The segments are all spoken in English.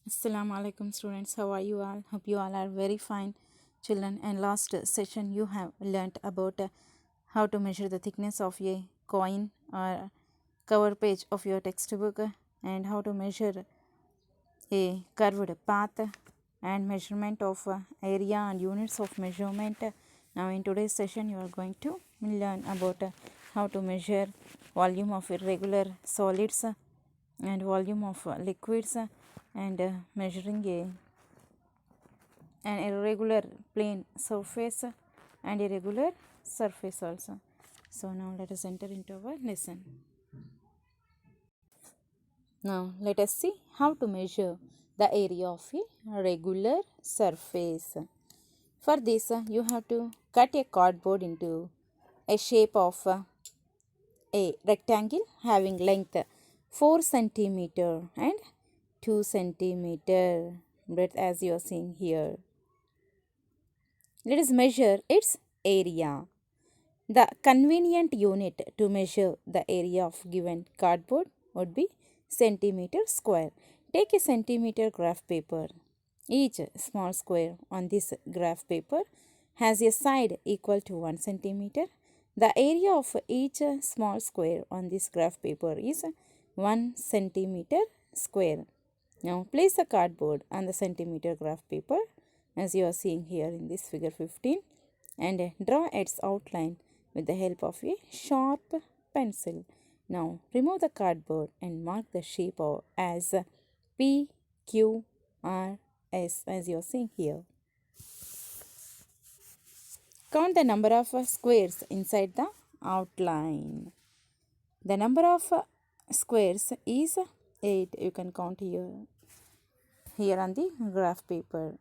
Assalamu alaikum students, how are you all? Hope you all are very fine children. And last session you have learnt about how to measure the thickness of a coin or cover page of your textbook and how to measure a curved path and measurement of area and units of measurement. Now in today's session you are going to learn about how to measure volume of irregular solids and volume of liquids and measuring an irregular plane surface and irregular surface also. So now let us enter into our lesson. Now let us see how to measure the area of a regular surface. For this you have to cut a cardboard into a shape of a rectangle having length 4 centimeter and 2 centimeter breadth as you are seeing here. Let us measure its area. The convenient unit to measure the area of given cardboard would be centimeter square. Take a centimeter graph paper. Each small square on this graph paper has a side equal to 1 centimeter. The area of each small square on this graph paper is 1 centimeter square. Now place the cardboard on the centimeter graph paper as you are seeing here in this figure 15 and draw its outline with the help of a sharp pencil. Now remove the cardboard and mark the shape as P, Q, R, S as you are seeing here. Count the number of squares inside the outline. The number of squares is 8. You can count here on the graph paper.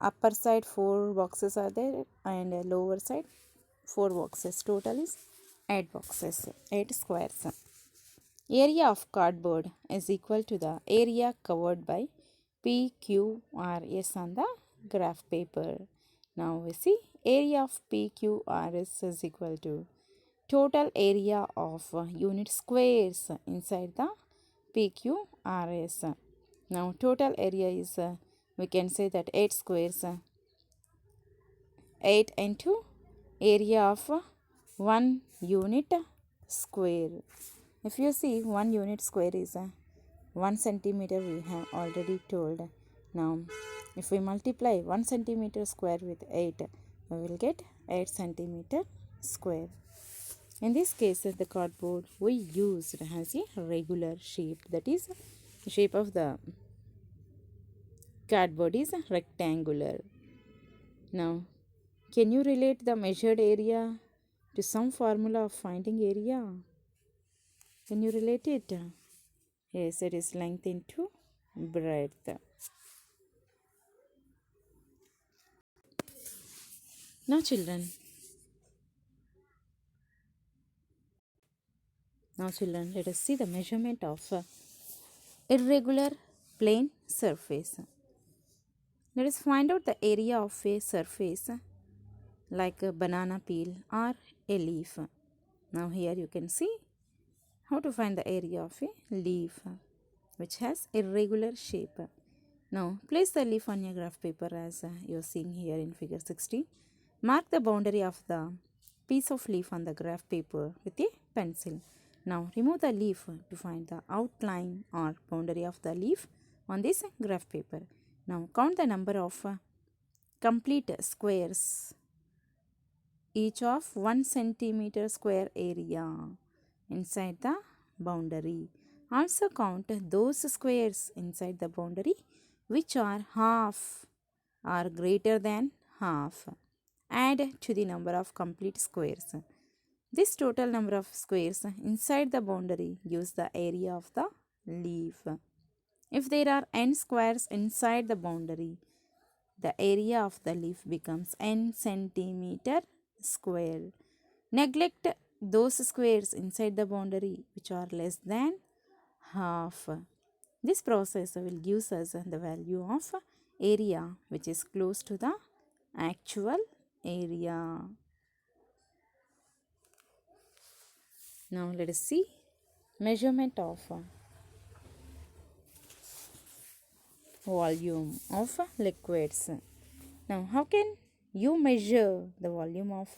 Upper side 4 boxes are there and lower side 4 boxes. Total is 8 boxes, 8 squares. Area of cardboard is equal to the area covered by PQRS on the graph paper. Now we see area of PQRS is equal to total area of unit squares inside the PQRS. Now total area is we can say that 8 squares 8 into area of 1 unit square. If you see 1 unit square is 1 centimeter, we have already told. Now if we multiply 1 centimeter square with 8, we will get 8 centimeter square. In this case the cardboard we used has a regular shape, that is the shape of the cardboard is rectangular. Now can you relate the measured area to some formula of finding area? Can you relate it? Yes, it is length into breadth. Now children, let us see the measurement of irregular plane surface. Let us find out the area of a surface like a banana peel or a leaf. Now here you can see how to find the area of a leaf which has irregular shape. Now place the leaf on your graph paper as you are seeing here in figure 16. Mark the boundary of the piece of leaf on the graph paper with a pencil. Now remove the leaf to find the outline or boundary of the leaf on this graph paper. Now count the number of complete squares, each of 1 centimeter square area inside the boundary. Also count those squares inside the boundary which are half or greater than half. Add to the number of complete squares. This total number of squares inside the boundary gives the area of the leaf. If there are n squares inside the boundary, the area of the leaf becomes n centimeter square. Neglect those squares inside the boundary which are less than half. This process will give us the value of area which is close to the actual area. Now let us see measurement of volume of liquids. Now, how can you measure the volume of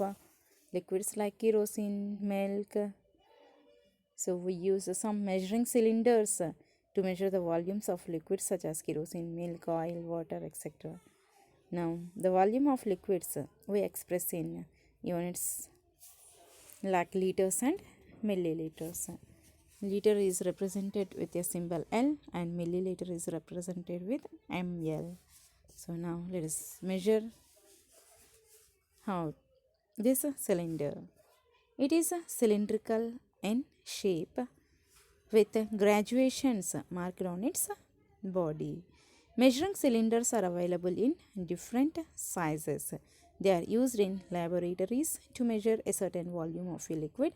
liquids like kerosene, milk? So, we use some measuring cylinders to measure the volumes of liquids such as kerosene, milk, oil, water, etc. Now, the volume of liquids we express in units like liters and milliliters. Liter is represented with a symbol L and milliliter is represented with ml. So now let us measure how this cylinder. It is cylindrical in shape with graduations marked on its body. Measuring cylinders are available in different sizes. They are used in laboratories to measure a certain volume of a liquid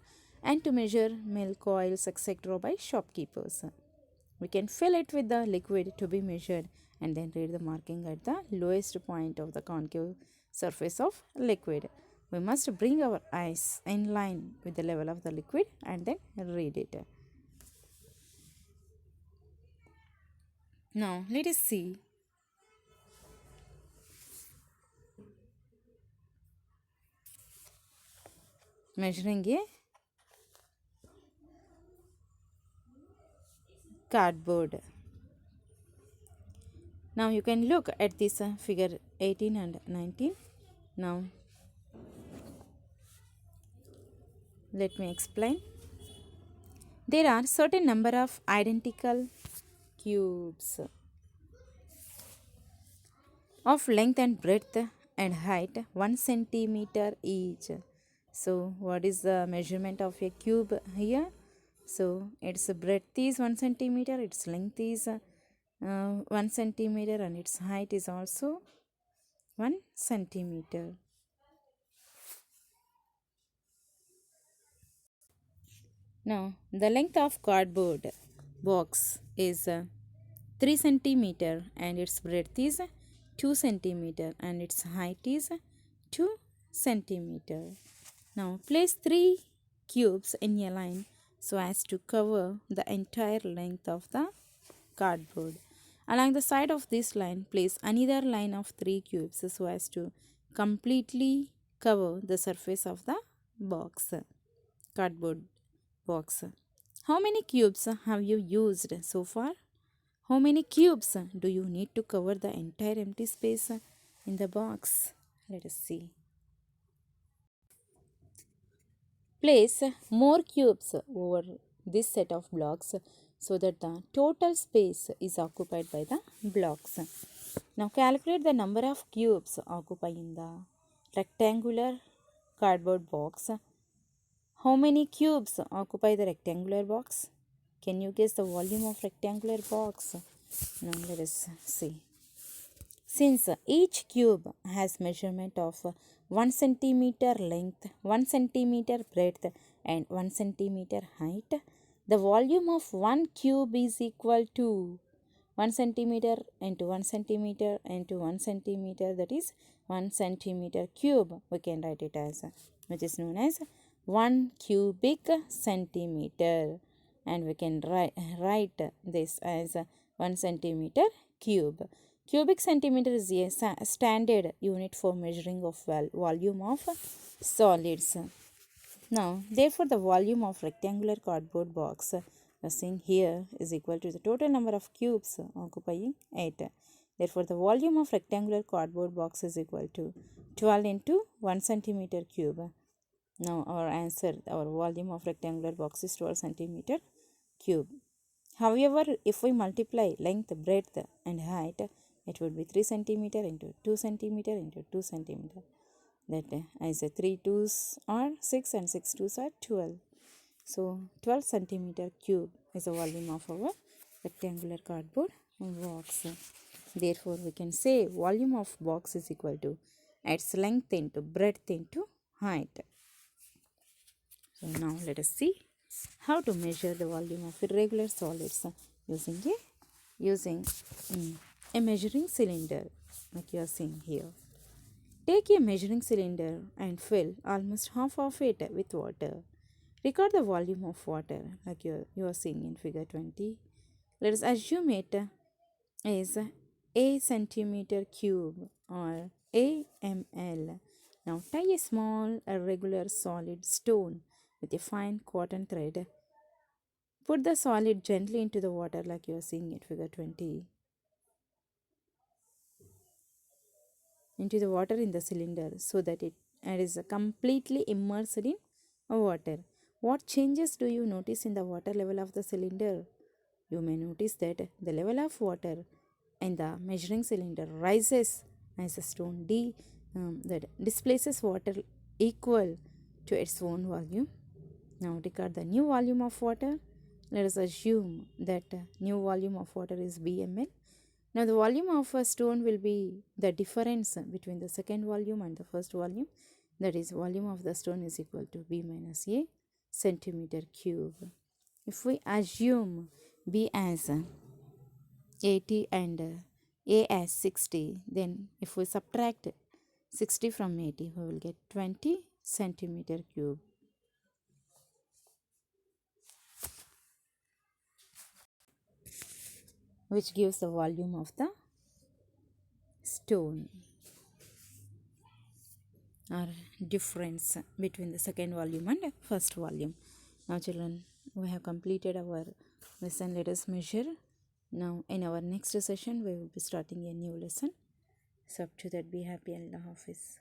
and to measure milk, oils, etc. by shopkeepers. We can fill it with the liquid to be measured and then read the marking at the lowest point of the concave surface of liquid. We must bring our eyes in line with the level of the liquid and then read it. Now let us see measuring a cardboard. Now you can look at this figure 18 and 19. Now let me explain. There are certain number of identical cubes of length and breadth and height 1 centimeter each. So what is the measurement of a cube here? So its breadth is 1 centimeter, its length is 1 centimeter and its height is also 1 centimeter. Now the length of cardboard box is 3 centimeter and its breadth is 2 centimeter and its height is 2 centimeter. Now place 3 cubes in a line so as to cover the entire length of the cardboard. Along the side of this line, place another line of 3 cubes so as to completely cover the surface of the box, cardboard box. How many cubes have you used so far? How many cubes do you need to cover the entire empty space in the box? Let us see. Place more cubes over this set of blocks so that the total space is occupied by the blocks. Now calculate the number of cubes occupying the rectangular cardboard box. How many cubes occupy the rectangular box? Can you guess the volume of rectangular box? Now let us see. Since each cube has measurement of 1 centimeter length, 1 centimeter breadth and 1 centimeter height, the volume of one cube is equal to 1 centimeter into 1 centimeter into 1 centimeter, that is 1 centimeter cube. We can write it as, which is known as 1 cubic centimeter, and we can write this as 1 centimeter cube. Cubic centimeter is a standard unit for measuring of volume of solids. Now, therefore, the volume of rectangular cardboard box seen here is equal to the total number of cubes occupying it. Therefore, the volume of rectangular cardboard box is equal to 12 into 1 centimeter cube. Now, our answer, our volume of rectangular box is 12 centimeter cube. However, if we multiply length, breadth and height, it would be 3 centimeter into 2 centimeter into 2 centimeter. That is 3 2s are 6 and 6 2s are 12. So 12 centimeter cube is the volume of our rectangular cardboard box. Therefore, we can say volume of box is equal to its length into breadth into height. So now let us see how to measure the volume of irregular solids using a measuring cylinder like you are seeing here. Take a measuring cylinder and fill almost half of it with water. Record the volume of water like you are seeing in figure 20. Let us assume it is a centimeter cube or a ml. Now tie a small irregular solid stone with a fine cotton thread. Put the solid gently into the water like you are seeing it, figure 20. Into the water in the cylinder so that it is completely immersed in water. What changes do you notice in the water level of the cylinder? You may notice that the level of water in the measuring cylinder rises as the stone that displaces water equal to its own volume. Now record the new volume of water. Let us assume that new volume of water is BML. Now the volume of a stone will be the difference between the second volume and the first volume. That is, volume of the stone is equal to B minus A centimeter cube. If we assume B as 80 and A as 60, then if we subtract 60 from 80, we will get 20 centimeter cube. Which gives the volume of the stone or difference between the second volume and first volume. Now children, we have completed our lesson. Let us measure. Now in our next session we will be starting a new lesson. So up to that, be happy. Allah Hafiz.